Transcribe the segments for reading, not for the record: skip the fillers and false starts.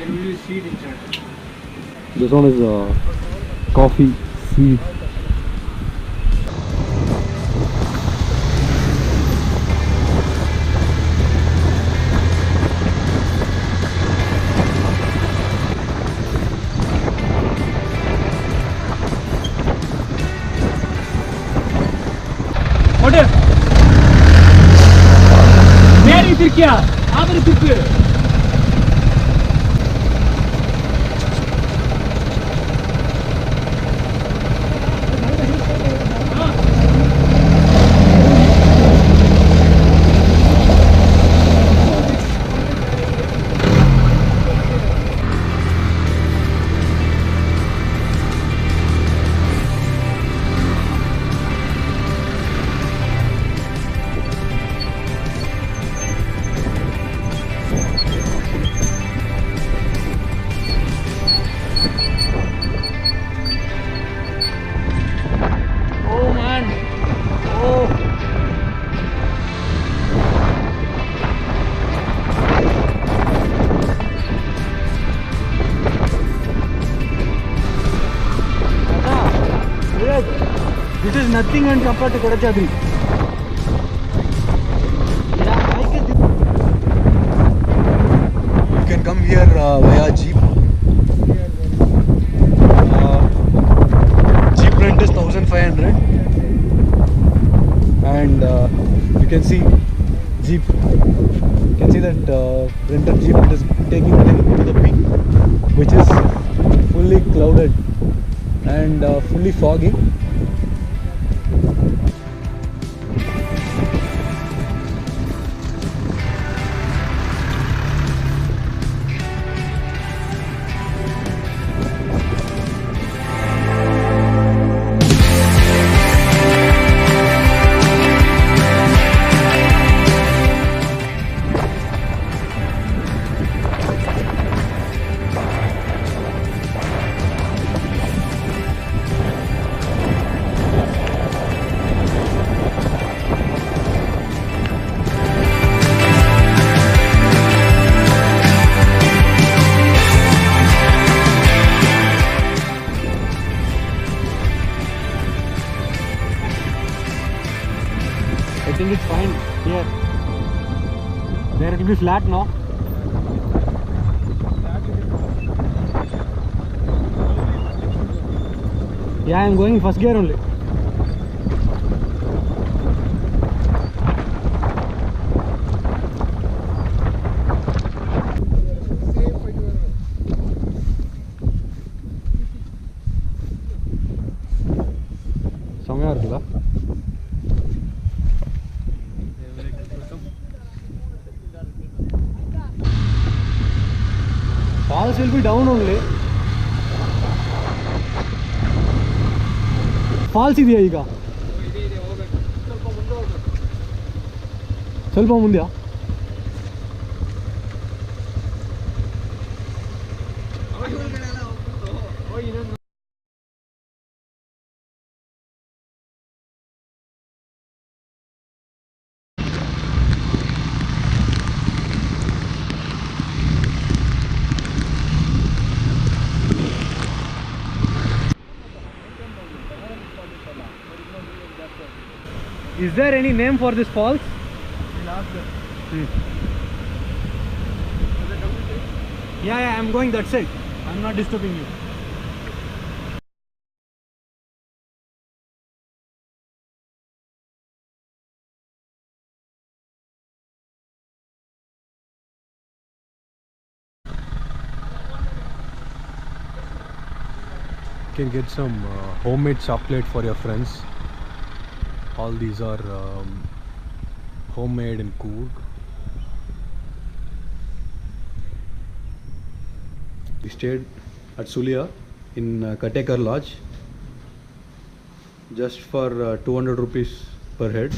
can really see it inside. This one is coffee seed. Kote! Where is it? How is it? This is nothing and compared to Kodachadri. You can come here via jeep. Jeep rent is 1,500, and you can see jeep. You can see that rented jeep is taking them to the peak, which is fully clouded and fully foggy. I think it's fine here. There it will be flat now. Yeah, I am going first gear only. Somewhere இருக்குதா? Falls will be down only. Falls ಇದೆಯಾ ಈಗ? ಸ್ವಲ್ಪ ಮುಂದೆಯಾ? Is there any name for this falls? Yeah, I'm going that side. I'm not disturbing you. You can get some homemade chocolate for your friends. All these are homemade in Coorg. We stayed at Sullia in Kattekar lodge just for 200 rupees per head.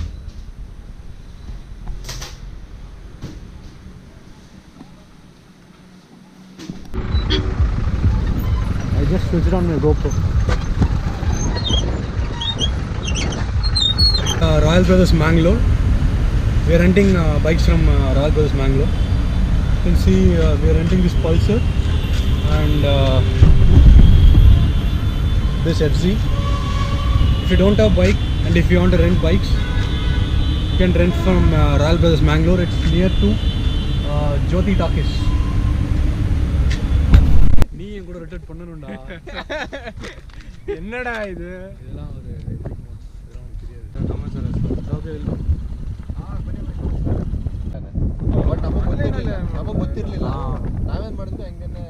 I just switched on my GoPro. Royal Brothers Mangalore. We are renting bikes from Royal Brothers Mangalore. You can see we are renting this Pulsar and this FC. If you don't have bike and if you want to rent bikes, you can rent from Royal Brothers Mangalore. It's near to Jyoti Talkies. நீ என் கூட rotate பண்ணணும்டா. என்னடா இது? இதெல்லாம் ஒரு இதெல்லாம் தெரியாது. ஆமா sir. Okay. But ನಮಗೆ ಗೊತ್ತಿರಲಿಲ್ಲ ನಾವೇನು ಮಾಡಿದ್ವಿ ಹಂಗೇನೆ